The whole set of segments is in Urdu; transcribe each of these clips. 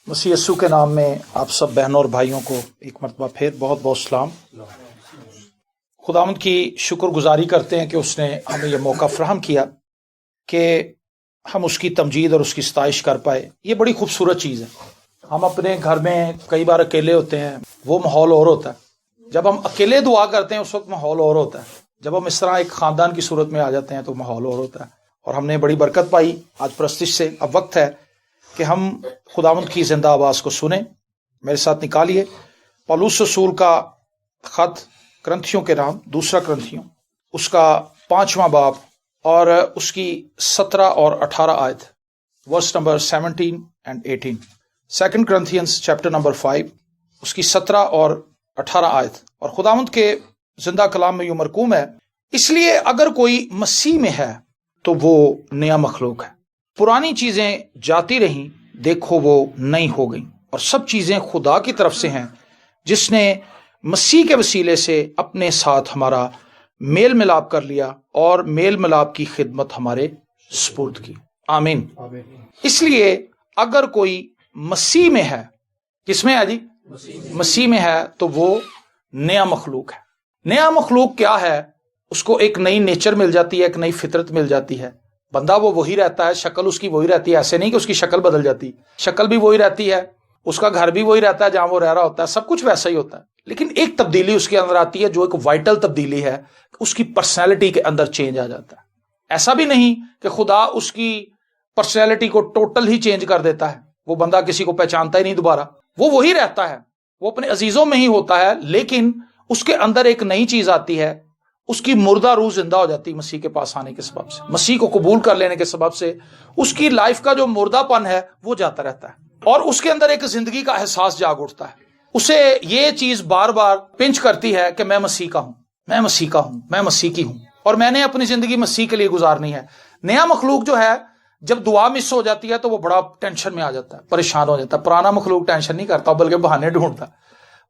مسیح یسوع کے نام میں آپ سب بہنوں اور بھائیوں کو ایک مرتبہ پھر بہت بہت سلام۔ خداوند کی شکر گزاری کرتے ہیں کہ اس نے ہمیں یہ موقع فراہم کیا کہ ہم اس کی تمجید اور اس کی ستائش کر پائے۔ یہ بڑی خوبصورت چیز ہے۔ ہم اپنے گھر میں کئی بار اکیلے ہوتے ہیں، وہ ماحول اور ہوتا ہے۔ جب ہم اکیلے دعا کرتے ہیں اس وقت ماحول اور ہوتا ہے۔ جب ہم اس طرح ایک خاندان کی صورت میں آ جاتے ہیں تو ماحول اور ہوتا ہے، اور ہم نے بڑی برکت پائی آج پرستش سے۔ اب وقت ہے کہ ہم خداوند کی زندہ آواز کو سنیں۔ میرے ساتھ نکالیے پولس رسول کا خط کرنتھیوں کے نام، دوسرا کرنتھیوں، اس کا 5واں باب اور اس کی 17 اور 18 آیت، verse number 17 and 18۔ Second Corinthians chapter number 5، اس کی 17 اور 18 آیت۔ اور خداوند کے زندہ کلام میں یوں مرقوم ہے، اس لیے اگر کوئی مسیح میں ہے تو وہ نیا مخلوق ہے، پرانی چیزیں جاتی رہیں، دیکھو وہ نئی ہو گئیں، اور سب چیزیں خدا کی طرف سے ہیں جس نے مسیح کے وسیلے سے اپنے ساتھ ہمارا میل ملاپ کر لیا اور میل ملاپ کی خدمت ہمارے سپرد کی۔ آمین۔ اس لیے اگر کوئی مسیح میں ہے، کس میں ہے جی؟ مسیح میں ہے تو وہ نیا مخلوق ہے۔ نیا مخلوق کیا ہے؟ اس کو ایک نئی نیچر مل جاتی ہے، ایک نئی فطرت مل جاتی ہے۔ بندہ وہ وہی رہتا ہے، شکل اس کی وہی رہتی ہے، ایسے نہیں کہ اس کی شکل بدل جاتی، شکل بھی وہی رہتی ہے، اس کا گھر بھی وہی رہتا ہے جہاں وہ رہ رہا ہوتا ہے، سب کچھ ویسا ہی ہوتا ہے، لیکن ایک تبدیلی اس کے اندر آتی ہے جو ایک وائٹل تبدیلی ہے، اس کی پرسنالٹی کے اندر چینج آ جاتا ہے۔ ایسا بھی نہیں کہ خدا اس کی پرسنالٹی کو ٹوٹل ہی چینج کر دیتا ہے، وہ بندہ کسی کو پہچانتا ہی نہیں دوبارہ، وہ وہی رہتا ہے، وہ اپنے عزیزوں میں ہی ہوتا ہے، لیکن اس کے اندر ایک نئی چیز آتی ہے، اس کی مردہ روح زندہ ہو جاتی ہے مسیح کے پاس آنے کے سبب سے، مسیح کو قبول کر لینے کے سبب سے اس کی لائف کا جو مردہ پن ہے وہ جاتا رہتا ہے، اور اس کے اندر ایک زندگی کا احساس جاگ اٹھتا ہے۔ اسے یہ چیز بار بار پنچ کرتی ہے کہ میں مسیح کا ہوں، میں مسیح کا ہوں، میں مسیح کی ہوں، اور میں نے اپنی زندگی مسیح کے لیے گزارنی ہے۔ نیا مخلوق جو ہے جب دعا مس ہو جاتی ہے تو وہ بڑا ٹینشن میں آ جاتا ہے، پریشان ہو جاتا ہے۔ پرانا مخلوق ٹینشن نہیں کرتا بلکہ بہانے ڈھونڈتا ہے۔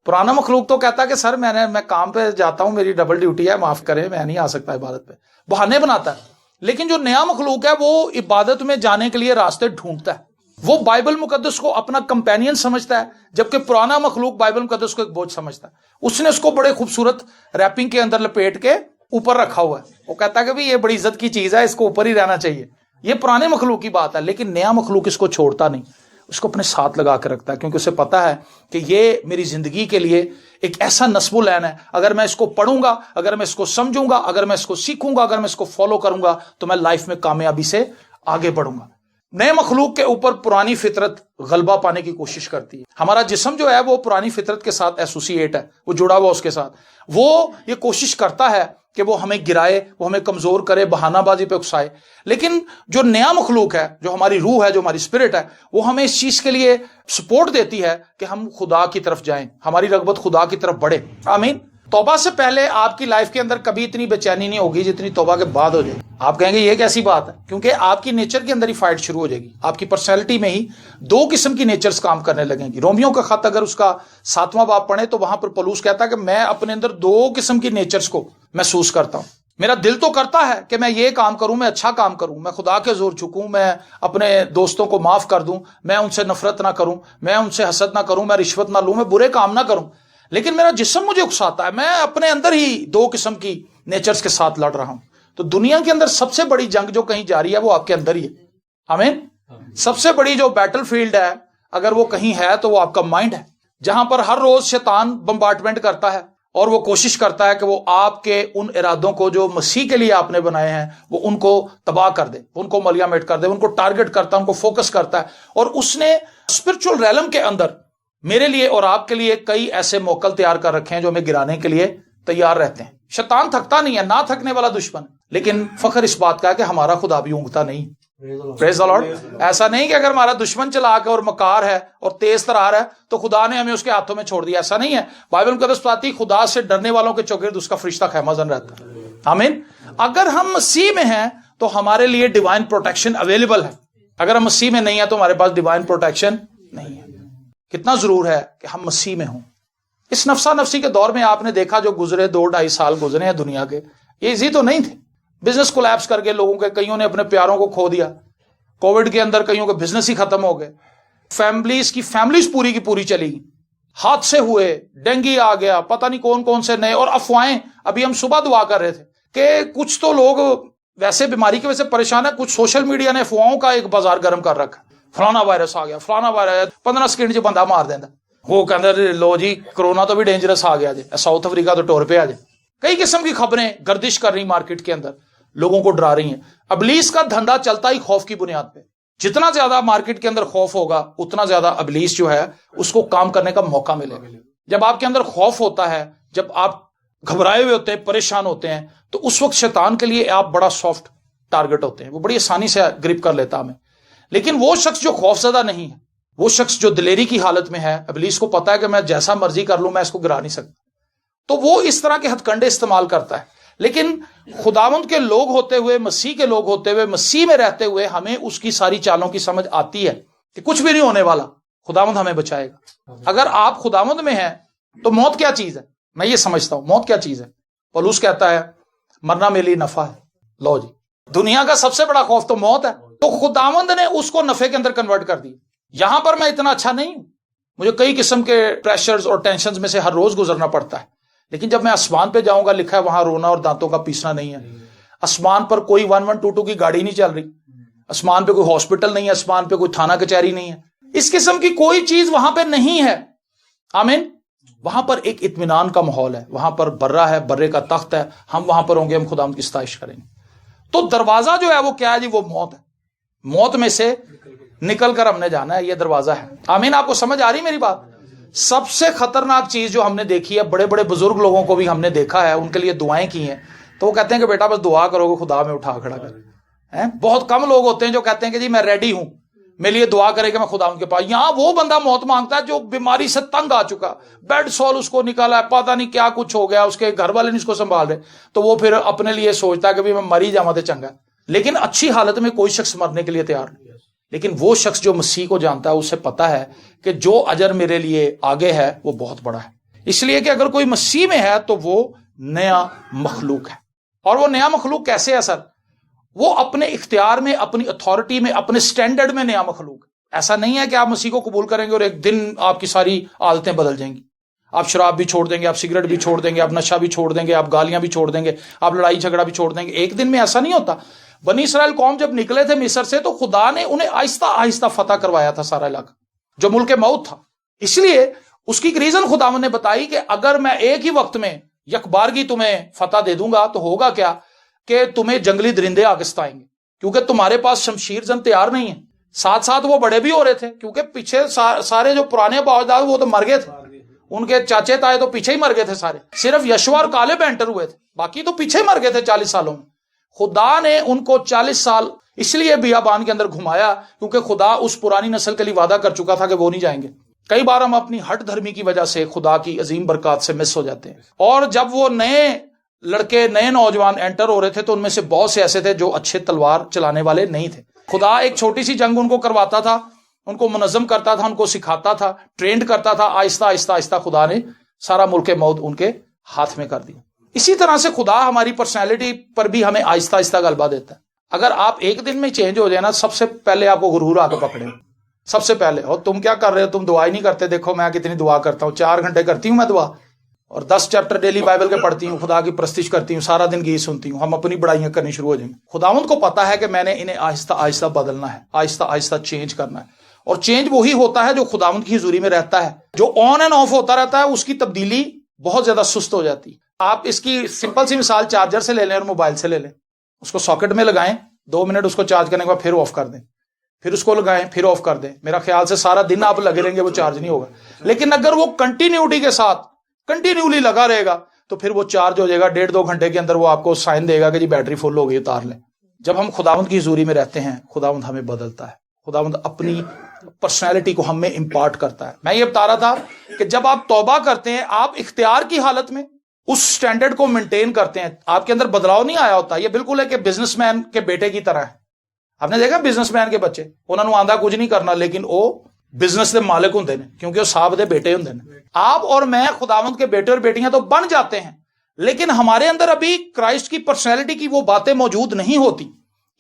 پرانا مخلوق تو کہتا ہے کہ سر میں کام پہ جاتا ہوں، میری ڈبل ڈیوٹی ہے، معاف کریں میں نہیں آ سکتا عبادت پہ، بہانے بناتا ہے۔ لیکن جو نیا مخلوق ہے وہ عبادت میں جانے کے لیے راستے ڈھونڈتا ہے، وہ بائبل مقدس کو اپنا کمپینین سمجھتا ہے، جبکہ پرانا مخلوق بائبل مقدس کو ایک بوجھ سمجھتا ہے۔ اس نے اس کو بڑے خوبصورت ریپنگ کے اندر لپیٹ کے اوپر رکھا ہوا ہے، وہ کہتا ہے کہ یہ بڑی عزت کی چیز ہے، اس کو اوپر ہی رہنا چاہیے۔ یہ پرانے مخلوق کی بات ہے، لیکن نیا مخلوق اس کو چھوڑتا نہیں، اس کو اپنے ساتھ لگا کے رکھتا ہے، کیونکہ اسے پتا ہے کہ یہ میری زندگی کے لیے ایک ایسا نصب العین ہے، اگر میں اس کو پڑھوں گا، اگر میں اس کو سمجھوں گا، اگر میں اس کو سیکھوں گا، اگر میں اس کو فالو کروں گا تو میں لائف میں کامیابی سے آگے بڑھوں گا۔ نئے مخلوق کے اوپر پرانی فطرت غلبہ پانے کی کوشش کرتی ہے۔ ہمارا جسم جو ہے وہ پرانی فطرت کے ساتھ ایسوسیٹ ہے، وہ جڑا ہوا اس کے ساتھ، وہ یہ کوشش کرتا ہے کہ وہ ہمیں گرائے، وہ ہمیں کمزور کرے، بہانہ بازی پہ اکسائے۔ لیکن جو نیا مخلوق ہے، جو ہماری روح ہے، جو ہماری اسپرٹ ہے، وہ ہمیں اس چیز کے لیے سپورٹ دیتی ہے کہ ہم خدا کی طرف جائیں، ہماری رغبت خدا کی طرف بڑھے۔ آمین۔ توبہ سے پہلے آپ کی لائف کے اندر کبھی اتنی بے چینی نہیں ہوگی جتنی توبہ کے بعد ہو جائے گی۔ آپ کہیں گے یہ کیسی بات ہے؟ کیونکہ آپ کی نیچر کے اندر ہی فائٹ شروع ہو جائے گی، آپ کی پرسنالٹی میں ہی دو قسم کی نیچرز کام کرنے لگیں گی۔ رومیوں کا خط اگر اس کا 7واں باب پڑھیں تو وہاں پر پولس کہتا ہے کہ میں اپنے اندر دو قسم کی نیچرز کو محسوس کرتا ہوں۔ میرا دل تو کرتا ہے کہ میں یہ کام کروں، میں اچھا کام کروں، میں خدا کے زور جھکوں، میں اپنے دوستوں کو معاف کر دوں، میں ان سے نفرت نہ کروں، میں ان سے حسد نہ کروں، میں رشوت نہ لوں، میں برے کام نہ کروں، لیکن میرا جسم مجھے اکساتا ہے، میں اپنے اندر ہی دو قسم کی نیچرز کے ساتھ لڑ رہا ہوں۔ تو دنیا کے اندر سب سے بڑی جنگ جو کہیں جاری ہے وہ آپ کے اندر ہی ہے۔ آمین۔ سب سے بڑی جو بیٹل فیلڈ ہے اگر وہ کہیں ہے تو وہ آپ کا مائنڈ ہے، جہاں پر ہر روز شیطان بمبارڈمنٹ کرتا ہے اور وہ کوشش کرتا ہے کہ وہ آپ کے ان ارادوں کو جو مسیح کے لیے آپ نے بنائے ہیں وہ ان کو تباہ کر دے، ان کو ملیامٹ کر دے، ان کو ٹارگٹ کرتا ہے، ان کو فوکس کرتا ہے۔ اور اس نے اسپرچل ریلم کے اندر میرے لیے اور آپ کے لیے کئی ایسے موکل تیار کر رکھے ہیں جو ہمیں گرانے کے لیے تیار رہتے ہیں۔ شیطان تھکتا نہیں ہے، نہ تھکنے والا دشمن، لیکن فخر اس بات کا ہے کہ ہمارا خدا بھی اونگتا نہیں۔ پریز دی لارڈ۔ ایسا نہیں کہ اگر ہمارا دشمن چلا کے اور مکار ہے اور تیز ترار ہے تو خدا نے ہمیں اس کے ہاتھوں میں چھوڑ دیا، ایسا نہیں ہے۔ بائبل مقدس بتاتی خدا سے ڈرنے والوں کے چوگرد اس کا فرشتہ خیمہ زن رہتا ہے۔ آمین۔ اگر ہم مسیح میں ہیں تو ہمارے لیے ڈیوائن پروٹیکشن اویلیبل ہے، اگر ہم مسیح میں نہیں ہیں تو ہمارے پاس ڈیوائن پروٹیکشن نہیں ہے۔ کتنا ضرور ہے کہ ہم مسیح میں ہوں۔ اس نفسا نفسی کے دور میں آپ نے دیکھا جو گزرے 2-2.5 سال گزرے ہیں دنیا کے، یہ ایزی تو نہیں تھے۔ بزنس کولیپس کر کے لوگوں کے، کئیوں نے اپنے پیاروں کو کھو دیا، کووڈ کے اندر کئیوں کے بزنس ہی ختم ہو گئے، فیملیز پوری کی پوری چلی گئی، حادثے ہوئے، ڈینگی آ گیا، پتہ نہیں کون کون سے نئے، اور افواہیں. ابھی ہم صبح دعا کر رہے تھے کہ کچھ تو لوگ ویسے بیماری کی وجہ سے پریشان ہے، کچھ سوشل میڈیا نے افواہوں کا ایک بازار گرم کر رکھا، فلانا وائرس آ گیا، فلانا وائرس 15 سیکنڈ چ بندہ مار دینا. وہ کہتے لو جی کرونا تو بھی ڈینجرس آ گیا جی، ساؤتھ افریقہ تو ٹور پہ آ جائے. کئی قسم کی خبریں گردش کر رہی مارکیٹ کے اندر، لوگوں کو ڈرا رہی ہیں. ابلیس کا دھندا چلتا ہی خوف کی بنیاد پہ. جتنا زیادہ مارکیٹ کے اندر خوف ہوگا اتنا زیادہ ابلیس جو ہے اس کو کام کرنے کا موقع ملے گا. جب آپ کے اندر خوف ہوتا ہے، جب آپ گھبرائے ہوئے ہوتے ہیں، پریشان ہوتے ہیں، تو اس وقت شیطان کے لیے آپ بڑا سافٹ ٹارگٹ ہوتے ہیں، وہ بڑی آسانی سے گرپ کر لیتا ہمیں. لیکن وہ شخص جو خوف زدہ نہیں ہے، وہ شخص جو دلیری کی حالت میں ہے، ابلیس کو پتا ہے کہ میں جیسا مرضی کر لوں میں اس کو گرا نہیں سکتا، تو وہ اس طرح کے ہتھ کنڈے استعمال کرتا ہے. لیکن خداوند کے لوگ ہوتے ہوئے، مسیح کے لوگ ہوتے ہوئے، مسیح میں رہتے ہوئے ہمیں اس کی ساری چالوں کی سمجھ آتی ہے کہ کچھ بھی نہیں ہونے والا، خداوند ہمیں بچائے گا. اگر آپ خداوند میں ہیں تو موت کیا چیز ہے؟ میں یہ سمجھتا ہوں موت کیا چیز ہے. پولس کہتا ہے مرنا میرے لیے نفع ہے. لو جی، دنیا کا سب سے بڑا خوف تو موت ہے، تو خداوند نے اس کو نفع کے اندر کنورٹ کر دی. یہاں پر میں اتنا اچھا نہیں ہوں، مجھے کئی قسم کے پریشرز اور ٹینشنز میں سے ہر روز گزرنا پڑتا ہے، لیکن جب میں آسمان پہ جاؤں گا لکھا ہے وہاں رونا اور دانتوں کا پیسنا نہیں ہے. آسمان پر کوئی 1122 کی گاڑی نہیں چل رہی، آسمان پہ کوئی ہاسپٹل نہیں ہے، آسمان پہ کوئی تھانہ کچہری نہیں ہے، اس قسم کی کوئی چیز وہاں پہ نہیں ہے. آمین. وہاں پر ایک اطمینان کا ماحول ہے، وہاں پر برہ ہے، برے کا تخت ہے، ہم وہاں پر ہوں گے، ہم خداوند کی ستائش کریں گے. تو دروازہ جو ہے وہ کیا ہے جی؟ وہ موت ہے. موت میں سے نکل کر ہم نے جانا ہے، یہ دروازہ ہے. آمین. آپ کو سمجھ آ رہی میری بات؟ سب سے خطرناک چیز جو ہم نے دیکھی ہے، بڑے بڑے بزرگ لوگوں کو بھی ہم نے دیکھا ہے، ان کے لیے دعائیں کی ہیں، تو وہ کہتے ہیں کہ بیٹا بس دعا کرو گے خدا میں اٹھا کھڑا کر. بہت کم لوگ ہوتے ہیں جو کہتے ہیں کہ جی میں ریڈی ہوں، میرے لیے دعا کرے کہ میں خدا کے پاس. یہاں وہ بندہ موت مانگتا ہے جو بیماری سے تنگ آ چکا، بیڈ سول اس کو نکالا ہے، پتہ نہیں کیا کچھ ہو گیا، اس کے گھر والے نہیں اس کو سنبھال رہے، تو وہ پھر اپنے لیے سوچتا ہے کہ میں مر ہی جاواں تے چنگا. لیکن اچھی حالت میں کوئی شخص مرنے کے لیے تیار نہیں. لیکن وہ شخص جو مسیح کو جانتا ہے اسے پتا ہے کہ جو اجر میرے لیے آگے ہے وہ بہت بڑا ہے. اس لیے کہ اگر کوئی مسیح میں ہے تو وہ نیا مخلوق ہے. اور وہ نیا مخلوق کیسے ہے سر؟ وہ اپنے اختیار میں، اپنی اتھارٹی میں، اپنے سٹینڈرڈ میں نیا مخلوق ہے. ایسا نہیں ہے کہ آپ مسیح کو قبول کریں گے اور ایک دن آپ کی ساری عادتیں بدل جائیں گی. آپ شراب بھی چھوڑ دیں گے، آپ سگریٹ بھی چھوڑ دیں گے، آپ نشہ بھی چھوڑ دیں گے، آپ گالیاں بھی چھوڑ دیں گے، آپ لڑائی جھگڑا بھی چھوڑ دیں گے. ایک دن میں ایسا نہیں ہوتا. بنی اسرائیل قوم جب نکلے تھے مصر سے تو خدا نے انہیں آہستہ آہستہ فتح کروایا تھا سارا علاقہ جو ملک موت تھا. اس لیے اس کی ایک ریزن خداوند نے بتائی کہ اگر میں ایک ہی وقت میں یکبارگی تمہیں فتح دے دوں گا تو ہوگا کیا کہ تمہیں جنگلی درندے آ کے ستائیں گے، کیونکہ تمہارے پاس شمشیر زن تیار نہیں ہے. ساتھ ساتھ وہ بڑے بھی ہو رہے تھے، کیونکہ پیچھے سارے جو پرانے باوجداد وہ تو مر گئے تھے، ان کے چاچے تائے تو پیچھے ہی مر گئے تھے سارے. صرف یشوا اور کالب انٹر ہوئے تھے، باقی تو پیچھے مر گئے تھے 40 سالوں میں. خدا نے ان کو 40 سال اس لیے بیابان کے اندر گھمایا کیونکہ خدا اس پرانی نسل کے لیے وعدہ کر چکا تھا کہ وہ نہیں جائیں گے. کئی بار ہم اپنی ہٹ دھرمی کی وجہ سے خدا کی عظیم برکات سے مس ہو جاتے ہیں. اور جب وہ نئے لڑکے، نئے نوجوان انٹر ہو رہے تھے تو ان میں سے بہت سے ایسے تھے جو اچھے تلوار چلانے والے نہیں تھے. خدا ایک چھوٹی سی جنگ ان کو کرواتا تھا، ان کو منظم کرتا تھا، ان کو سکھاتا تھا، ٹرینڈ کرتا تھا. آہستہ آہستہ آہستہ خدا نے سارا ملک موت ان کے ہاتھ میں کر دیا. اسی طرح سے خدا ہماری پرسنالٹی پر بھی ہمیں آہستہ آہستہ غلبہ دیتا ہے. اگر آپ ایک دن میں چینج ہو جائے نا، سب سے پہلے آپ کو غرور آ کے پکڑے، سب سے پہلے. اور تم کیا کر رہے ہو؟ تم دعا ہی نہیں کرتے. دیکھو میں کتنی دعا کرتا ہوں، 4 گھنٹے کرتی ہوں میں دعا، اور 10 چیپٹر ڈیلی بائبل کے پڑھتی ہوں، خدا کی پرستش کرتی ہوں، سارا دن گیت سنتی ہوں. ہم اپنی بڑائیاں کرنی شروع ہو جائیں گے. خداوند کو پتا ہے کہ میں نے انہیں آہستہ آہستہ بدلنا ہے، آہستہ آہستہ چینج کرنا ہے. اور چینج وہی ہوتا ہے جو خداوند کی حضوری میں رہتا ہے. جو آن اینڈ آف ہوتا رہتا ہے اس کی تبدیلی بہت زیادہ سست ہو جاتی ہے. آپ اس کی سمپل سی مثال چارجر سے لے لیں اور موبائل سے لے لیں. اس کو ساکٹ میں لگائیں، 2 منٹ اس کو چارج کرنے کے بعد پھر آف کر دیں، پھر اس کو لگائیں، پھر آف کر دیں. میرا خیال سے سارا دن آپ لگے رہیں گے، وہ چارج نہیں ہوگا. لیکن اگر وہ کنٹینیوٹی کے ساتھ کنٹینیولی لگا رہے گا تو پھر وہ چارج ہو جائے گا. 1.5-2 گھنٹے کے اندر وہ آپ کو سائن دے گا کہ جی بیٹری فل ہو گئی، اتار لیں. جب ہم خداوند کی حضوری میں رہتے ہیں خداوند ہمیں بدلتا ہے، خداوند اپنی پرسنالٹی کو ہم میں امپارٹ کرتا ہے. میں یہ بتا رہا تھا کہ جب آپ توبہ کرتے ہیں آپ اختیار کی حالت میں اس سٹینڈرڈ کو مینٹین کرتے ہیں. آپ کے اندر بدلاؤ نہیں آیا ہوتا. یہ بالکل ہے کہ بزنس مین کے بیٹے کی طرح ہے. آپ نے دیکھا بزنس مین کے بچے، انہوں نے آندھا کچھ نہیں کرنا لیکن وہ بزنس دے مالک ہوندے نے کیونکہ وہ صاحب دے بیٹے ہوندے نے. آپ اور میں خداوند کے بیٹے اور بیٹیاں تو بن جاتے ہیں، لیکن ہمارے اندر ابھی کرائسٹ کی پرسنالٹی کی وہ باتیں موجود نہیں ہوتی.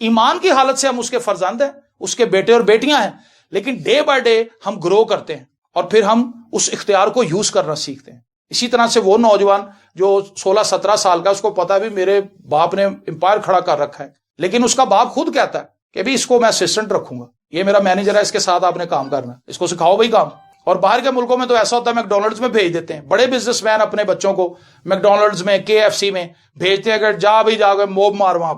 ایمان کی حالت سے ہم اس کے فرزند ہیں، اس کے بیٹے اور بیٹیاں ہیں، لیکن ڈے بائی ڈے ہم گرو کرتے ہیں اور پھر ہم اس اختیار کو یوز کرنا سیکھتے ہیں. اسی طرح سے وہ نوجوان جو 16-17 سال کا، اس کو پتا بھی میرے باپ نے امپائر کھڑا کر رکھا ہے، لیکن اس کا باپ خود کہتا ہے کہ بھی اس کو میں اسسٹنٹ رکھوں گا، یہ میرا مینیجر ہے، اس کے ساتھ آپ نے کام کرنا ہے، اس کو سکھاؤ بھائی کام. اور باہر کے ملکوں میں تو ایسا ہوتا ہے میک ڈونلڈز میں بھیج دیتے ہیں، بڑے بزنس مین اپنے بچوں کو میک ڈونلڈز میں، KFC میں بھیجتے ہیں کہ جا بھائی جا کے موب مار وہاں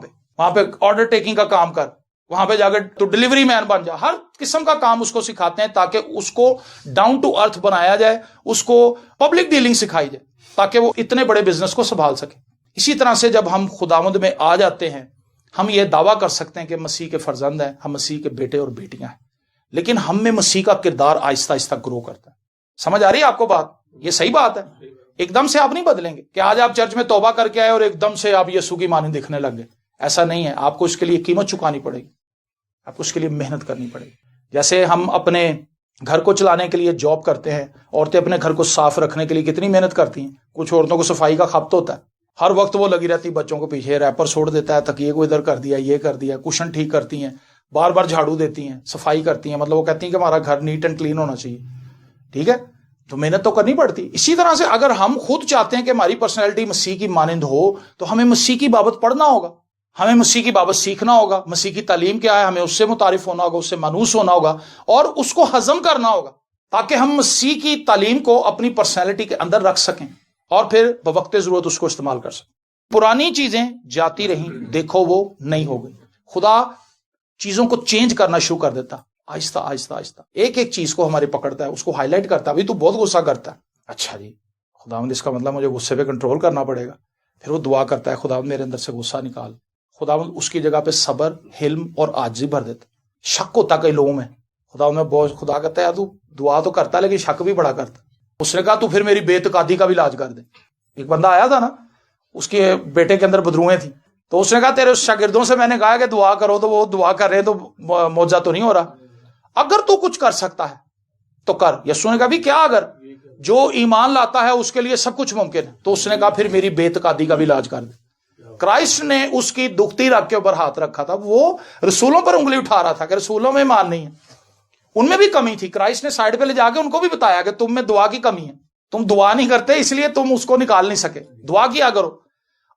پہ آرڈر ٹیکنگ کا کام کر، وہاں پہ جا کے تو ڈلیوری مین بن جا. ہر قسم کا کام اس کو سکھاتے ہیں تاکہ اس کو ڈاؤن ٹو ارتھ بنایا جائے، اس کو پبلک ڈیلنگ سکھائی جائے تاکہ وہ اتنے بڑے بزنس کو سنبھال سکے. اسی طرح سے جب ہم خداوند میں آ جاتے ہیں، ہم یہ دعویٰ کر سکتے ہیں کہ مسیح کے فرزند ہیں، ہم مسیح کے بیٹے اور بیٹیاں ہیں، لیکن ہم میں مسیح کا کردار آہستہ آہستہ گرو کرتا ہے. سمجھ آ رہی ہے آپ کو بات؟ یہ صحیح بات ہے. ایک دم سے آپ نہیں بدلیں گے کہ آج آپ چرچ میں توبہ کر کے آئے اور ایک دم سے آپ یسوع کی مانند دکھنے لگ گئے. ایسا نہیں ہے. آپ کو اس کے لیے قیمت چکانی پڑے گی، آپ کو اس کے لیے محنت کرنی پڑے گی. جیسے ہم اپنے گھر کو چلانے کے لیے جاب کرتے ہیں، عورتیں اپنے گھر کو صاف رکھنے کے لیے کتنی محنت کرتی ہیں. کچھ عورتوں کو صفائی کا خپت ہوتا ہے، ہر وقت وہ لگی رہتی بچوں کو پیچھے، ریپر چھوڑ دیتا ہے، تکیے کو ادھر کر دیا، یہ کر دیا، کشن ٹھیک کرتی ہیں، بار بار جھاڑو دیتی ہیں، صفائی کرتی ہیں. مطلب وہ کہتی ہیں کہ ہمارا گھر نیٹ اینڈ کلین ہونا چاہیے. ٹھیک ہے، تو محنت تو کرنی پڑتی. اسی طرح سے اگر ہم خود چاہتے ہیں کہ ہماری پرسنالٹی مسیح کی مانند ہو تو ہمیں مسیح کی بابت پڑھنا ہوگا، ہمیں مسیح کی بابت سیکھنا ہوگا. مسیح کی تعلیم کیا ہے، ہمیں اس سے متعارف ہونا ہوگا، اس سے مانوس ہونا ہوگا اور اس کو ہضم کرنا ہوگا تاکہ ہم مسیح کی تعلیم کو اپنی پرسنالٹی کے اندر رکھ سکیں اور پھر بوقت ضرورت اس کو استعمال کر سکیں. پرانی چیزیں جاتی رہیں، دیکھو وہ نہیں ہو گئی. خدا چیزوں کو چینج کرنا شروع کر دیتا آہستہ آہستہ آہستہ. ایک ایک چیز کو ہمارے پکڑتا ہے، اس کو ہائی لائٹ کرتا ہے. ابھی تو بہت غصہ کرتا ہے، اچھا جی خداوند اس کا مطلب مجھے غصے پہ کنٹرول کرنا پڑے گا. پھر وہ دعا کرتا ہے خداوند میرے اندر سے غصہ نکال. خداوند اس کی جگہ پہ صبر، حلم اور عاجزی بھر دیتا. شک ہوتا کئی لوگوں میں، خداوند میں بہت، خدا کہتا ہے تو دعا تو کرتا لیکن شک بھی بڑا کرتا. اس نے کہا تو پھر میری بے اعتقادی کا بھی علاج کر دے. ایک بندہ آیا تھا نا، اس کے بیٹے کے اندر بدروئیں تھیں، تو اس نے کہا تیرے شاگردوں سے میں نے کہا کہ دعا کرو تو وہ دعا کر رہے ہیں تو معجزہ تو نہیں ہو رہا. اگر تو کچھ کر سکتا ہے تو کر. یسوع نے کہا بھی کیا اگر؟ جو ایمان لاتا ہے اس کے لیے سب کچھ ممکن ہے. تو اس نے کہا پھر میری بے اعتقادی کا بھی علاج کر دے. کرائسٹ نے اس کی دکھتی رگ کے اوپر ہاتھ رکھا تھا. وہ رسولوں پر انگلی اٹھا رہا تھا کہ رسولوں میں ایمان نہیں ہے، ان میں بھی کمی تھی. کرائسٹ نے سائڈ پہ لے جا کے ان کو بھی بتایا کہ تم میں دعا کی کمی ہے، تم دعا نہیں کرتے اس لیے تم اس کو نکال نہیں سکے، دعا کیا کرو.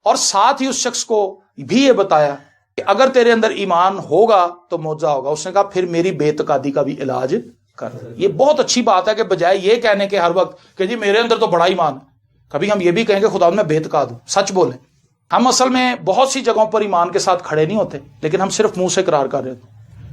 اور ساتھ ہی اس شخص کو بھی یہ بتایا کہ اگر تیرے اندر ایمان ہوگا تو معجزہ ہوگا. اس نے کہا پھر میری بے اعتقادی کا بھی علاج کر. یہ بہت اچھی بات ہے کہ بجائے یہ کہنے کے ہر وقت کہ جی میرے اندر تو بڑا ایمان ہے، کبھی ہم یہ بھی کہیں کہ خدا میں بے اعتقاد ہوں. سچ بولیں. ہم اصل میں بہت سی جگہوں پر ایمان کے ساتھ کھڑے نہیں ہوتے، لیکن ہم صرف منہ سے اقرار کر رہے ہوتے.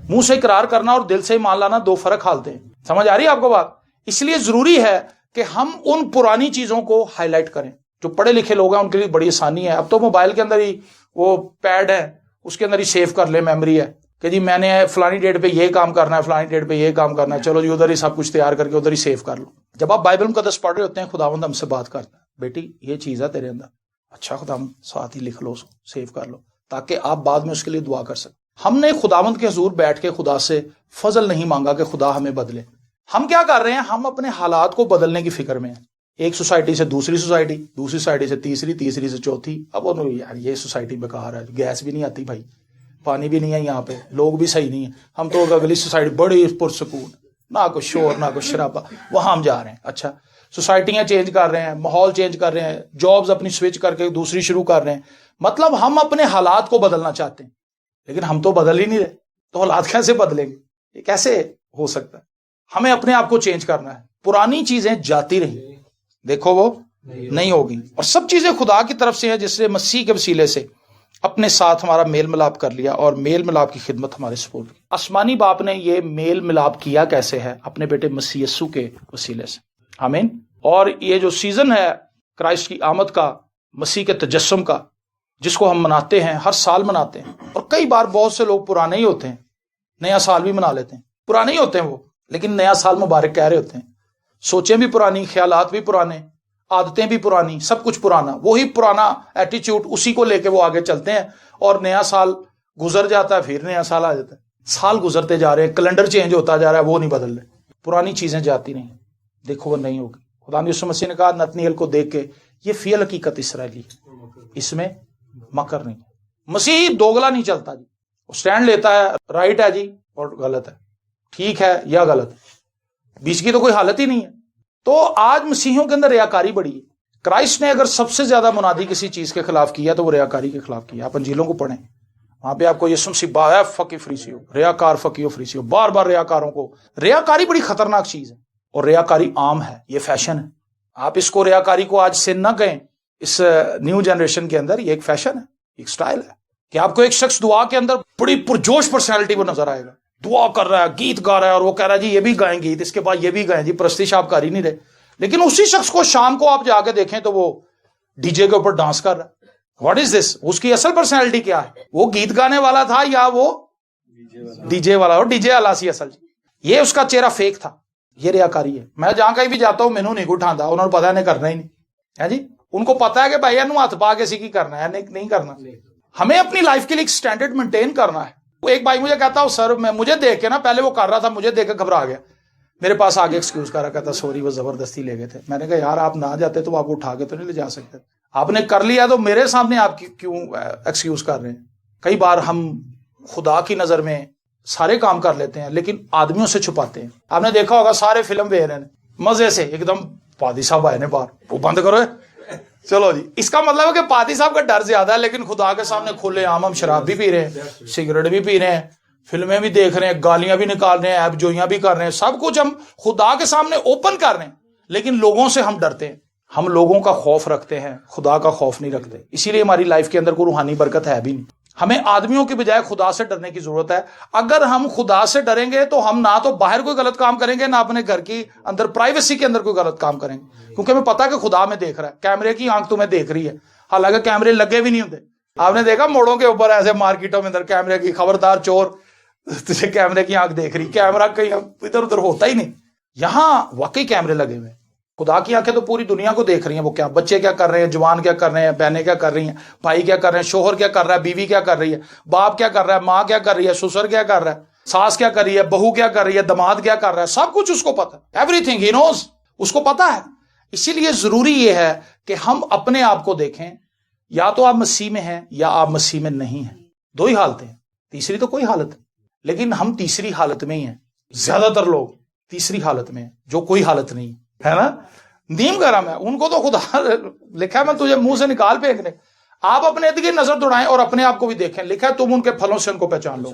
منہ سے اقرار کرنا اور دل سے ایمان لانا دو فرق حالتیں ہیں. سمجھ آ رہی ہے آپ کو بات؟ اس لیے ضروری ہے کہ ہم ان پرانی چیزوں کو ہائی لائٹ کریں. جو پڑھے لکھے لوگ ہیں ان کے لیے بڑی آسانی ہے. اب تو موبائل کے اندر ہی وہ پیڈ ہے، اس کے اندر ہی سیو کر لے، میموری ہے کہ جی میں نے فلانی ڈیٹ پہ یہ کام کرنا ہے، فلانی ڈیٹ پہ یہ کام کرنا ہے، چلو جی ادھر ہی سب کچھ تیار کر کے ادھر ہی سیو کر لو. جب آپ بائبل مقدس پڑھ رہے ہوتے ہیں خداوند ہم سے بات کرتا ہے، بیٹی یہ چیز ہے تیرے اندر، اچھا خداوند ساتھ ہی لکھ لو، اس کو سیو کر لو تاکہ آپ بعد میں اس کے لیے دعا کر سکیں. ہم نے خداوند کے حضور بیٹھ کے خدا سے فضل نہیں مانگا کہ خدا ہمیں بدلے. ہم کیا کر رہے ہیں؟ ہم اپنے حالات کو بدلنے کی فکر میں ہیں. ایک سوسائٹی سے دوسری سوسائٹی، دوسری سوسائٹی سے تیسری، تیسری سے چوتھی. اب یار یہ سوسائٹی بیکار ہے، گیس بھی نہیں آتی بھائی، پانی بھی نہیں ہے یہاں پہ، لوگ بھی صحیح نہیں ہیں. ہم تو اگلی سوسائٹی بڑی پرسکون، نہ کوئی شور نہ کوئی شرابہ، وہاں ہم جا رہے ہیں. اچھا سوسائٹیاں چینج کر رہے ہیں، ماحول چینج کر رہے ہیں، جابز اپنی سوئچ کر کے دوسری شروع کر رہے ہیں. مطلب ہم اپنے حالات کو بدلنا چاہتے ہیں لیکن ہم تو بدل ہی نہیں رہے. تو حالات کیسے بدلیں گے؟ یہ کیسے ہو سکتا ہے؟ ہمیں اپنے آپ کو چینج کرنا ہے. پرانی چیزیں جاتی رہیں، دیکھو وہ نہیں ہوگی. اور سب چیزیں خدا کی طرف سے ہیں جس نے مسیح کے وسیلے سے اپنے ساتھ ہمارا میل ملاپ کر لیا اور میل ملاپ کی خدمت ہمارے سپورٹ کی. آسمانی باپ نے یہ میل ملاپ کیا کیسے ہے؟ اپنے بیٹے مسیح یسوع کے وسیلے سے. آمین. اور یہ جو سیزن ہے کرائسٹ کی آمد کا، مسیح کے تجسم کا، جس کو ہم مناتے ہیں، ہر سال مناتے ہیں. اور کئی بار بہت سے لوگ پرانے ہی ہوتے ہیں، نیا سال بھی منا لیتے ہیں. پرانے ہی ہوتے ہیں وہ، لیکن نیا سال مبارک کہہ رہے ہوتے ہیں. سوچیں بھی پرانی، خیالات بھی پرانے، عادتیں بھی پرانی، سب کچھ پرانا. وہی پرانا ایٹیچیوڈ اسی کو لے کے وہ آگے چلتے ہیں. اور نیا سال گزر جاتا ہے، پھر نیا سال آ جاتا ہے. سال گزرتے جا رہے ہیں، کیلنڈر چینج ہوتا جا رہا ہے، وہ نہیں بدل رہے. پرانی چیزیں جاتی نہیں، دیکھو وہ نہیں ہوگی. خدا یسوع مسیح نے کہا نتنیل کو دیکھ کے، یہ فی الحقیقت اسرائیلی، اس میں مکر نہیں. مسیح دوگلا نہیں چلتا جی، وہ سٹینڈ لیتا ہے، رائٹ ہے جی اور غلط ہے. ٹھیک ہے یا غلط؟ بیچ کی تو کوئی حالت ہی نہیں ہے. تو آج مسیحیوں کے اندر ریاکاری بڑی ہے. کرائسٹ نے اگر سب سے زیادہ منادی کسی چیز کے خلاف کیا تو وہ ریاکاری کے خلاف کیا. آپ انجیلوں کو پڑھیں, وہاں پہ آپ کو یسوع مسیح بایا فقی فریسی ہو, ریاکار فقی و فریسی ہو, بار بار ریاکاروں کو. ریاکاری بڑی خطرناک چیز ہے, اور ریاکاری عام ہے, یہ فیشن ہے. آپ اس کو ریاکاری کو آج سن نہ کہیں. اس نیو جنریشن کے اندر یہ ایک فیشن ہے, ایک سٹائل ہے کہ آپ کو ایک شخص دعا کے اندر بڑی پرجوش پرسنالٹی وہ نظر آئے گا, دعا کر رہا ہے, گیت گا رہا ہے, اور وہ کہہ رہا ہے جی یہ بھی گائیں گیت, اس کے بعد یہ بھی گائیں, جی پرستش آپ کر ہی نہیں رہے. لیکن اسی شخص کو شام کو آپ جا کے دیکھیں تو وہ ڈی جے کے اوپر ڈانس کر رہا ہے. واٹ از دس؟ اس کی اصل پرسنالٹی کیا ہے؟ وہ گیت گانے والا تھا یا وہ ڈی جے والا؟ ڈی جے والا سی اصل. یہ اس کا چہرہ فیک تھا. یہ ریاکاری ہے. میں جہاں کہیں بھی جاتا ہوں مینوں نہیں اٹھاتا, انہوں نے پتا نہیں کرنا ہی نہیں ہے جی. ان کو پتا ہے کہ بھائی ہاتھ پا کے کی کرنا ہے, نہیں کرنا. ہمیں اپنی لائف کے لیے ایک سٹینڈرڈ مینٹین کرنا ہے. ایک بھائی مجھے کہتا ہوں سر میں مجھے دیکھ کے نا, پہلے وہ کر رہا تھا, مجھے دیکھ کے گھبرا گیا, میرے پاس آگے ایکسکیوز کر رہا, کہتا سوری وہ زبردستی لے گئے تھے. میں نے کہا یار آپ نہ جاتے تو آپ کو اٹھا کے تو نہیں لے جا سکتے, آپ نے کر لیا تو میرے سامنے آپ کیوں ایکسکیوز کر رہے ہیں. کئی بار ہم خدا کی نظر میں سارے کام کر لیتے ہیں لیکن آدمیوں سے چھپاتے ہیں. آپ نے دیکھا ہوگا سارے فلم دیکھ رہے ہیں مزے سے, ایک دم پادی صاحب آئے نے باہر, وہ بند کرو چلو جی. اس کا مطلب ہے کہ پادی صاحب کا ڈر زیادہ ہے, لیکن خدا کے سامنے کھلے عام ہم شراب بھی پی رہے ہیں, سگریٹ بھی پی رہے ہیں, فلمیں بھی دیکھ رہے ہیں, گالیاں بھی نکال رہے ہیں, ایب جوئیاں بھی کر رہے ہیں, سب کچھ ہم خدا کے سامنے اوپن کر رہے ہیں. لیکن لوگوں سے ہم ڈرتے ہیں, ہم لوگوں کا خوف رکھتے ہیں, خدا کا خوف نہیں رکھتے. اسی لیے ہماری لائف کے اندر کوئی روحانی برکت ہے بھی نہیں. ہمیں آدمیوں کی بجائے خدا سے ڈرنے کی ضرورت ہے. اگر ہم خدا سے ڈریں گے تو ہم نہ تو باہر کوئی غلط کام کریں گے, نہ اپنے گھر کی اندر پرائیویسی کے اندر کوئی غلط کام کریں گے, کیونکہ ہمیں پتا کہ خدا میں دیکھ رہا ہے. کیمرے کی آنکھ تمہیں دیکھ رہی ہے, حالانکہ کیمرے لگے بھی نہیں ہوتے. آپ نے دیکھا موڑوں کے اوپر ایسے مارکیٹوں میں اندر کیمرے کی, خبردار چور تجھے کیمرے کی آنکھ دیکھ رہی, کیمرہ کہیں ادھر ادھر ہوتا ہی نہیں. یہاں واقعی کیمرے لگے ہوئے. خدا کی آنکھیں تو پوری دنیا کو دیکھ رہی ہیں. وہ کیا بچے کیا کر رہے ہیں, جوان کیا کر رہے ہیں, بہنیں کیا کر رہی ہیں, بھائی کیا کر رہے ہیں, شوہر کیا کر رہا ہے, بیوی کیا کر رہی ہے, باپ کیا کر رہا ہے, ماں کیا کر رہی ہے, سسر کیا کر رہا ہے, ساس کیا کر رہی ہے, بہو کیا کر رہی ہے, دماد کیا کر رہا ہے, سب کچھ اس کو پتا ہے. ایوری تھنگ ہی نوز, اس کو پتا ہے. اسی لیے ضروری یہ ہے کہ ہم اپنے آپ کو دیکھیں, یا تو آپ مسیح میں ہیں یا آپ مسیح میں نہیں ہیں. دو ہی حالتیں ہیں, تیسری تو کوئی حالت نہیں. لیکن ہم تیسری حالت میں ہی ہیں. زیادہ تر لوگ تیسری حالت میں ہیں, جو کوئی حالت نہیں ہے نا, نیم گرم ہے. ان کو تو خدا لکھا ہے میں تجھے منہ سے نکال پھینکنے. آپ اپنے ارد گرد نظر دوڑائیں اور اپنے آپ کو بھی دیکھیں. لکھا ہے تم ان کے پھلوں سے ان کو پہچان لو.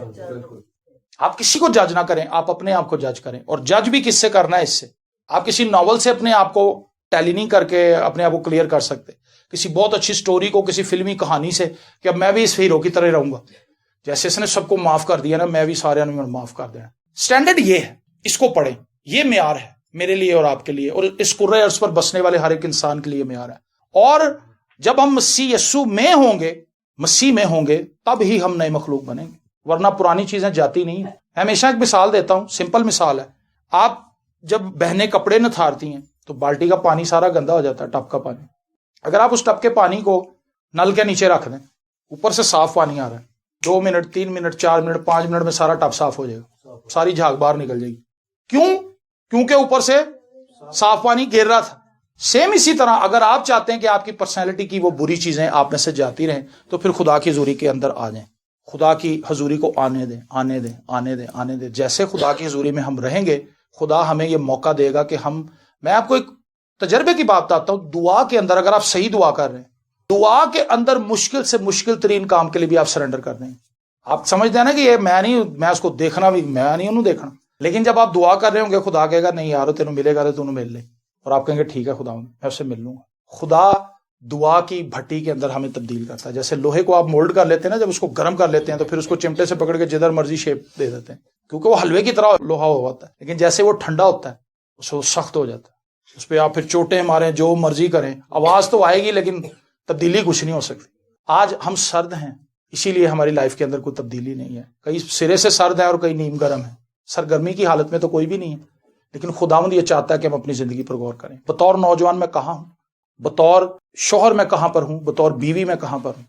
آپ کسی کو جج نہ کریں, آپ اپنے آپ کو جج کریں. اور جج بھی کس سے کرنا ہے؟ اس سے. آپ کسی ناول سے اپنے آپ کو ٹیلی نہیں کر کے اپنے آپ کو کلیئر کر سکتے. کسی بہت اچھی سٹوری کو, کسی فلمی کہانی سے کہ اب میں بھی اس ہیرو کی طرح رہوں گا, جیسے اس نے سب کو معاف کر دیا نا, میں بھی سارے معاف کر دیا. سٹینڈرڈ یہ ہے, اس کو پڑھیں. یہ معیار ہے میرے لیے اور آپ کے لیے, اور اس کرۂ ارض پر بسنے والے ہر ایک انسان کے لیے معیار ہے. اور جب ہم مسیح یسوع میں ہوں گے, مسیح میں ہوں گے, تب ہی ہم نئے مخلوق بنیں گے, ورنہ پرانی چیزیں جاتی نہیں ہیں. ہمیشہ ایک مثال دیتا ہوں, سمپل مثال ہے. آپ جب بہنیں کپڑے نتھارتی ہیں تو بالٹی کا پانی سارا گندا ہو جاتا ہے, ٹپ کا پانی. اگر آپ اس ٹپ کے پانی کو نل کے نیچے رکھ دیں, اوپر سے صاف پانی آ رہا ہے, 2 منٹ 3 منٹ 4 منٹ 5 منٹ میں سارا ٹپ صاف ہو جائے گا, ساری جھاگ باہر نکل جائے گی. کیوں؟ کیونکہ اوپر سے صاف پانی گر رہا تھا. سیم اسی طرح اگر آپ چاہتے ہیں کہ آپ کی پرسنالٹی کی وہ بری چیزیں آپ میں سے جاتی رہیں, تو پھر خدا کی حضوری کے اندر آ جائیں. خدا کی حضوری کو آنے دیں, آنے دیں, آنے دیں, آنے دیں. جیسے خدا کی حضوری میں ہم رہیں گے, خدا ہمیں یہ موقع دے گا کہ ہم, میں آپ کو ایک تجربے کی بات بتاتا ہوں. دعا کے اندر اگر آپ صحیح دعا کر رہے ہیں, دعا کے اندر مشکل سے مشکل ترین کام کے لیے بھی آپ سرنڈر کر دیں. آپ سمجھتے ہیں نا کہ یہ میں اس کو دیکھنا بھی, میں نہیں انہوں دیکھنا. لیکن جب آپ دعا کر رہے ہوں گے, خدا کہے گا نہیں یار تینوں ملے گا تو مل لے, اور آپ کہیں گے ٹھیک ہے خدا میں اس سے مل لوں گا. خدا دعا کی بھٹی کے اندر ہمیں تبدیل کرتا ہے. جیسے لوہے کو آپ مولڈ کر لیتے ہیں نا, جب اس کو گرم کر لیتے ہیں تو پھر اس کو چمٹے سے پکڑ کے جدھر مرضی شیپ دے دیتے ہیں, کیونکہ وہ حلوے کی طرح لوہا ہوا ہوتا ہے. لیکن جیسے وہ ٹھنڈا ہوتا ہے اس کو سخت ہو جاتا ہے, اس پہ آپ پھر چوٹیں ماریں, جو مرضی کریں, آواز تو آئے گی لیکن تبدیلی کچھ نہیں ہو سکتی. آج ہم سرد ہیں, اسی لیے ہماری لائف کے اندر کوئی تبدیلی نہیں ہے. کئی سرے سے سرد ہے اور کئی نیم گرم ہے. سرگرمی کی حالت میں تو کوئی بھی نہیں ہے. لیکن خداوند یہ چاہتا ہے کہ ہم اپنی زندگی پر غور کریں. بطور نوجوان میں کہاں ہوں, بطور شوہر میں کہاں پر ہوں, بطور بیوی میں کہاں پر ہوں.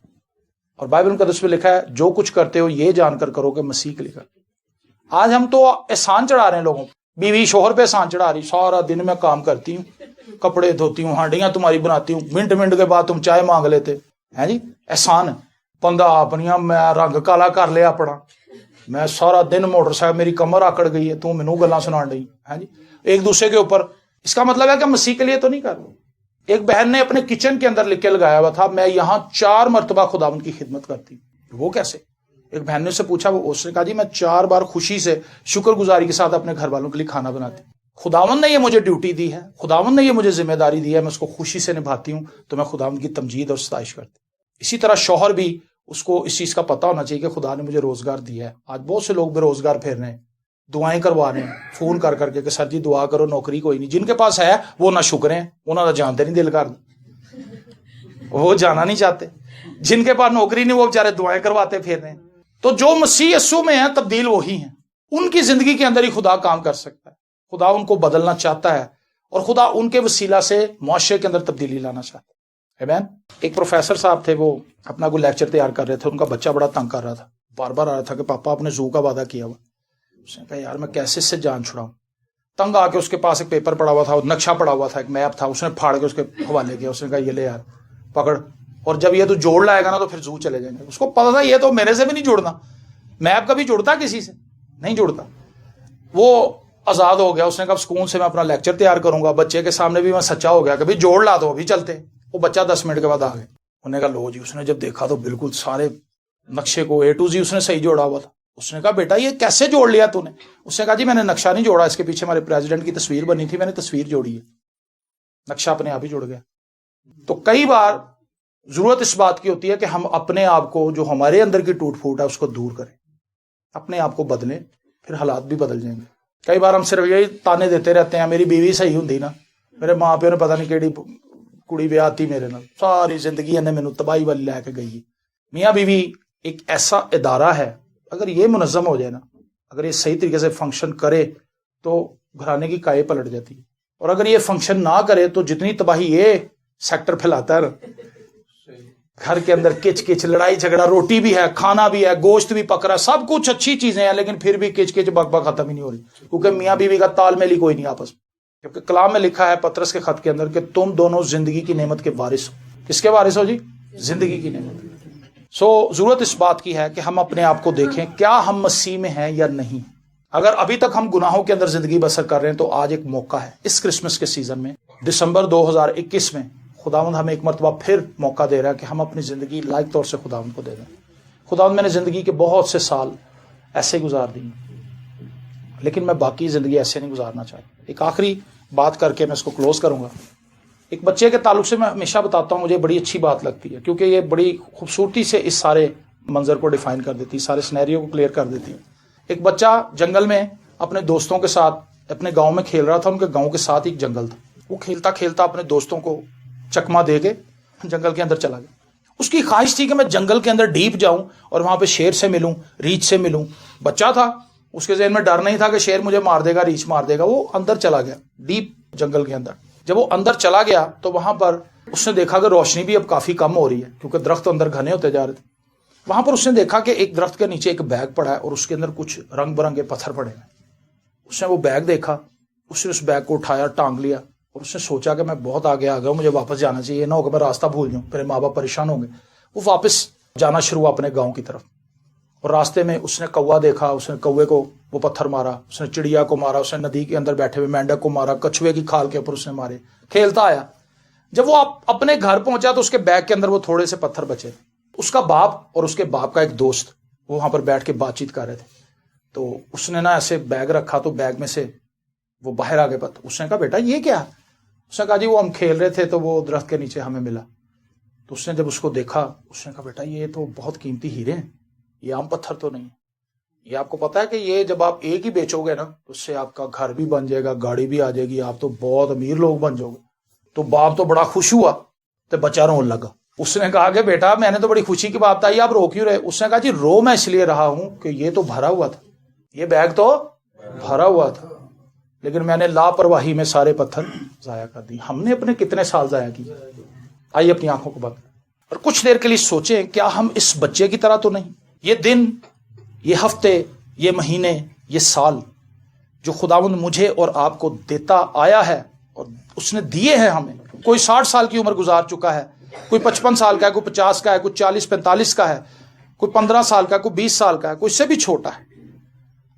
اور بائبل مقدس میں لکھا ہے جو کچھ کرتے ہو یہ جان کر کرو کہ مسیح کے لیے کرتے. آج ہم تو احسان چڑھا رہے ہیں لوگوں, بیوی شوہر پہ احسان چڑھا رہی, سارا دن میں کام کرتی ہوں, کپڑے دھوتی ہوں, ہانڈیاں تمہاری بناتی ہوں, منٹ منٹ کے بعد تم چائے مانگ لیتے ہیں جی. احسان ہے. بندہ اپنی میں رنگ کالا کر لیا اپنا, میں سارا دن موٹر سائیکل میری کمر آکڑ گئی ہے تو مینو گلاں سنان رہی ہے جی ایک دوسرے کے اوپر. اس کا مطلب ہے کہ مسیح کے لیے تو نہیں کر رہا. ایک بہن نے اپنے کچن کے اندر لکھ کے لگایا ہوا تھا میں یہاں 4 مرتبہ خداوند کی خدمت کرتی ہوں. وہ کیسے؟ ایک بہن نے سے پوچھا, اس نے کہا جی میں 4 بار خوشی سے شکر گزاری کے ساتھ اپنے گھر والوں کے لیے کھانا بناتی ہوں. خداوند نے یہ مجھے ڈیوٹی دی ہے, خداوند نے یہ مجھے ذمہ داری دی ہے, میں اس کو خوشی سے نبھاتی ہوں, تو میں خداوند کی تمجید اور ستائش کرتی ہوں. اسی طرح شوہر بھی اس کو اس چیز کا پتہ ہونا چاہیے کہ خدا نے مجھے روزگار دیا ہے. آج بہت سے لوگ بے روزگار پھر رہے ہیں, دعائیں کروا رہے ہیں فون کر کر کے کہ سر جی دعا کرو نوکری کوئی نہیں. جن کے پاس ہے وہ نہ شکر ہیں, انہوں نے جانتے نہیں دل کر, وہ جانا نہیں چاہتے. جن کے پاس نوکری نہیں وہ بیچارے دعائیں کرواتے پھر رہے ہیں. تو جو مسیح یسوع میں ہیں تبدیل وہی ہیں, ان کی زندگی کے اندر ہی خدا کام کر سکتا ہے. خدا ان کو بدلنا چاہتا ہے اور خدا ان کے وسیلہ سے معاشرے کے اندر تبدیلی لانا چاہتا ہے. آمین. ایک پروفیسر صاحب تھے, وہ اپنا کوئی لیکچر تیار کر رہے تھے, ان کا بچہ بڑا تنگ کر رہا تھا, بار بار آ رہا تھا کہ پاپا آپ نے زو کا وعدہ کیا ہوا. اس نے کہا یار میں کیسے اس سے جان چھڑاؤں. تنگ آ کے اس کے پاس ایک پیپر پڑا ہوا تھا, نقشہ پڑا ہوا تھا, ایک میپ تھا, اس نے پھاڑ کے اس کے حوالے کیا. اس نے کہا یہ لے یار پکڑ, اور جب یہ تو جوڑ لائے گا نا تو پھر زو چلے جائیں گے. اس کو پتا تھا یہ تو میرے سے بھی نہیں جڑنا, میپ کبھی جڑتا کسی سے نہیں جڑتا. وہ آزاد ہو گیا. اس نے کہا سکون سے میں اپنا لیکچر تیار کروں گا, بچے کے سامنے بھی میں سچا ہو گیا, کبھی جوڑ لا دو ابھی چلتے. وہ بچہ 10 منٹ کے بعد آ گئے. انہوں نے کہا لو جی. اس نے جب دیکھا تو بالکل سارے نقشے کو A to Z اس نے صحیح جوڑا ہوا تھا. اس نے کہا بیٹا یہ کیسے جوڑ لیا تو نے؟ اس نے کہا جی میں نے نقشہ نہیں جوڑا, اس کے پیچھے ہمارے پریزیڈنٹ کی تصویر بنی تھی, میں نے تصویر جوڑی ہے, نقشہ اپنے آپ ہی جڑ گیا. تو کئی بار ضرورت اس بات کی ہوتی ہے کہ ہم اپنے آپ کو جو ہمارے اندر کی ٹوٹ پھوٹ ہے اس کو دور کریں, اپنے آپ کو بدلیں, پھر حالات بھی بدل جائیں گے. کئی بار ہم صرف یہی تانے دیتے رہتے ہیں میری بیوی صحیح ہوندی نا, میرے ماں پیو نے پتہ نہیں کیڑی کڑی بیاہ تھی میرے نال, ساری زندگی انہیں مینوں تباہی والی لے کے گئی. میاں بیوی ایک ایسا ادارہ ہے, اگر یہ منظم ہو جائے نا, اگر یہ صحیح طریقے سے فنکشن کرے تو گھرانے کی کائے پلٹ جاتی ہے. اور اگر یہ فنکشن نہ کرے تو جتنی تباہی یہ سیکٹر پھیلاتا ہے, گھر کے اندر کچ کچ, لڑائی جھگڑا, روٹی بھی ہے, کھانا بھی ہے, گوشت بھی پک رہا ہے, سب کچھ اچھی چیزیں ہیں, لیکن پھر بھی کچ کچ بک بک ختم ہی نہیں ہو رہی, کیونکہ میاں بیوی کا تال میل ہی کوئی نہیں آپس میں. جبکہ کلام میں لکھا ہے پطرس کے خط کے اندر کہ تم دونوں زندگی کی نعمت کے وارث ہو. کس کے وارث ہو جی؟ زندگی کی نعمت. ضرورت اس بات کی ہے کہ ہم اپنے آپ کو دیکھیں کیا ہم مسیح میں ہیں یا نہیں. اگر ابھی تک ہم گناہوں کے اندر زندگی بسر کر رہے ہیں تو آج ایک موقع ہے, اس کرسمس کے سیزن میں, دسمبر 2021 میں خداوند ہمیں ایک مرتبہ پھر موقع دے رہا ہے کہ ہم اپنی زندگی لائق طور سے خداوند کو دے دیں. خداوند میں نے زندگی کے بہت سے سال ایسے گزار دیے, لیکن میں باقی زندگی ایسے نہیں گزارنا چاہتا. ایک آخری بات کر کے میں اس کو کلوز کروں گا. ایک بچے کے تعلق سے میں ہمیشہ بتاتا ہوں, مجھے بڑی اچھی بات لگتی ہے کیونکہ یہ بڑی خوبصورتی سے اس سارے منظر کو ڈیفائن کر دیتی ہے, سارے سینیریو کو کلیئر کر دیتی ہے. ایک بچہ جنگل میں اپنے دوستوں کے ساتھ اپنے گاؤں میں کھیل رہا تھا, ان کے گاؤں کے ساتھ ایک جنگل تھا. وہ کھیلتا کھیلتا اپنے دوستوں کو چکما دے کے جنگل کے اندر چلا گیا. اس کی خواہش تھی کہ میں جنگل کے اندر ڈیپ جاؤں اور وہاں پہ شیر سے ملوں, ریچھ سے ملوں. بچہ تھا, اس کے ذہن میں ڈر نہیں تھا کہ شیر مجھے مار دے گا, ریچھ مار دے گا. وہ اندر چلا گیا ڈیپ جنگل کے اندر. جب وہ اندر چلا گیا تو وہاں پر اس نے دیکھا کہ روشنی بھی اب کافی کم ہو رہی ہے کیونکہ درخت اندر گھنے ہوتے جا رہے تھے. وہاں پر اس نے دیکھا کہ ایک درخت کے نیچے ایک بیگ پڑا ہے اور اس کے اندر کچھ رنگ برنگے پتھر پڑے ہیں. اس نے وہ بیگ دیکھا, اس نے اس بیگ کو اٹھایا, ٹانگ لیا, اور اس نے سوچا کہ میں بہت آگے آ گیا ہوں, مجھے واپس جانا چاہیے, نہ ہو کہ میں راستہ بھول جاؤں, میرے ماں باپ پریشان ہوں گے. وہ واپس جانا شروع ہوا اپنے گاؤں کی طرف, اور راستے میں اس نے کوا دیکھا, اس نے کوے کو وہ پتھر مارا, اس نے چڑیا کو مارا, اس نے ندی کے اندر بیٹھے ہوئے مینڈک کو مارا, کچھوے کی کھال کے اوپر اس نے مارے, کھیلتا آیا. جب وہ اپنے گھر پہنچا تو اس کے بیگ کے اندر وہ تھوڑے سے پتھر بچے. اس کا باپ اور اس کے باپ کا ایک دوست وہ وہاں پر بیٹھ کے بات چیت کر رہے تھے. تو اس نے نا ایسے بیگ رکھا تو بیگ میں سے وہ باہر آ گئے پتھر. اس نے کہا بیٹا یہ کیا؟ اس نے کہا جی وہ ہم کھیل رہے تھے تو وہ درخت کے نیچے ہمیں ملا. تو اس نے جب اس کو دیکھا اس نے کہا بیٹا یہ تو بہت قیمتی ہیرے ہیں, یہ عام پتھر تو نہیں. یہ آپ کو پتا ہے کہ یہ جب آپ ایک ہی بیچو گے نا تو اس سے آپ کا گھر بھی بن جائے گا, گاڑی بھی آ جائے گی, آپ تو بہت امیر لوگ بن جاؤ گے. تو باپ تو بڑا خوش ہوا تو بچہ رون لگا. اس نے کہا کہ بیٹا میں نے تو بڑی خوشی کی بات بتائی, آپ رو کیوں رہے؟ اس نے کہا جی رو میں اس لیے رہا ہوں کہ یہ تو بھرا ہوا تھا, یہ بیگ تو بھرا ہوا تھا, لیکن میں نے لاپرواہی میں سارے پتھر ضائع کر دی. ہم نے اپنے کتنے سال ضائع کیے؟ آئیے اپنی آنکھوں کو بند اور کچھ دیر کے لیے سوچیں, کیا ہم اس بچے کی طرح تو نہیں؟ یہ دن, یہ ہفتے, یہ مہینے, یہ سال جو خداوند مجھے اور آپ کو دیتا آیا ہے اور اس نے دیے ہیں ہمیں. کوئی 60 سال کی عمر گزار چکا ہے, کوئی 55 سال کا ہے, کوئی 50 کا ہے, کوئی 40-45 کا ہے, کوئی 15 سال کا ہے, کوئی 20 سال کا ہے, کوئی اس سے بھی چھوٹا ہے.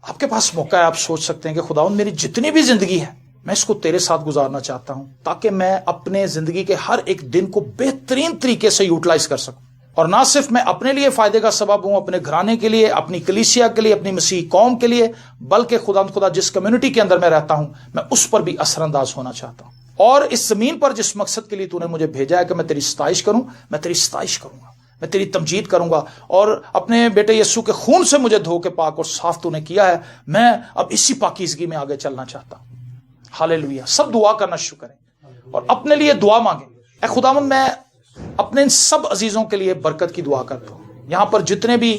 آپ کے پاس موقع ہے, آپ سوچ سکتے ہیں کہ خداوند میری جتنی بھی زندگی ہے میں اس کو تیرے ساتھ گزارنا چاہتا ہوں, تاکہ میں اپنے زندگی کے ہر ایک دن کو بہترین طریقے سے یوٹیلائز کر سکوں, اور نہ صرف میں اپنے لیے فائدے کا سبب ہوں, اپنے گھرانے کے لیے, اپنی کلیسیا کے لیے, اپنی مسیحی قوم کے لیے, بلکہ خدا جس کمیونٹی کے اندر میں رہتا ہوں میں اس پر بھی اثر انداز ہونا چاہتا ہوں, اور اس زمین پر جس مقصد کے لیے تو نے مجھے بھیجا ہے کہ میں تیری ستائش کروں, میں تیری ستائش کروں گا, میں تیری تمجید کروں گا, اور اپنے بیٹے یسوع کے خون سے مجھے دھو کے پاک اور صاف تو نے کیا ہے, میں اب اسی پاکیزگی میں آگے چلنا چاہتا ہوں. ہاللیلویہ. سب دعا کرنا شروع کریں اور اپنے لیے دعا مانگیں. اے خداوند میں اپنے ان سب عزیزوں کے لیے برکت کی دعا کرتا ہوں. یہاں پر جتنے بھی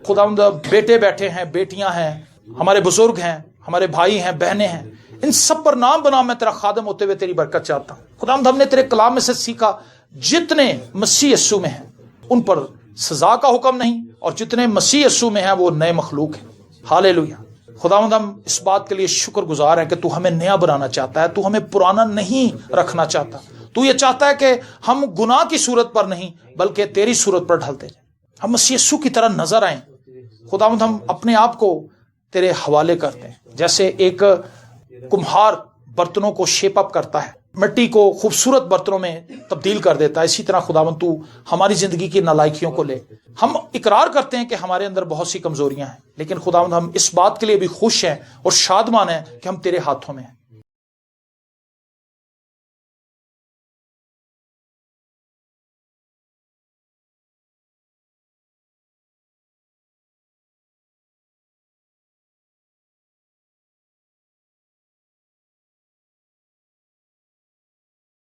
خداوند بیٹے بیٹھے ہیں, بیٹیاں ہیں, ہمارے بزرگ ہیں, ہمارے بھائی ہیں, بہنیں ہیں, ان سب پر نام بنام میں تیرا خادم ہوتے ہوئے تیری برکت چاہتا ہوں. خداوند ہم نے تیرے کلام میں سے سیکھا, جتنے مسیح یسوع میں ہیں ان پر سزا کا حکم نہیں, اور جتنے مسیح یسوع میں ہیں وہ نئے مخلوق ہیں. ہاللیلویہ. خداوند ہم اس بات کے لیے شکر گزار ہیں کہ تو ہمیں نیا بنانا چاہتا ہے, تو ہمیں پرانا نہیں رکھنا چاہتا. تو یہ چاہتا ہے کہ ہم گناہ کی صورت پر نہیں بلکہ تیری صورت پر ڈھلتے جائیں, ہم مسیح یسوع کی طرح نظر آئیں. خداوند ہم اپنے آپ کو تیرے حوالے کرتے ہیں, جیسے ایک کمہار برتنوں کو شیپ اپ کرتا ہے, مٹی کو خوبصورت برتنوں میں تبدیل کر دیتا ہے, اسی طرح خداوند تو ہماری زندگی کی نالائکیوں کو لے. ہم اقرار کرتے ہیں کہ ہمارے اندر بہت سی کمزوریاں ہیں, لیکن خداوند ہم اس بات کے لیے بھی خوش ہیں اور شادمان ہیں کہ ہم تیرے ہاتھوں میں ہیں.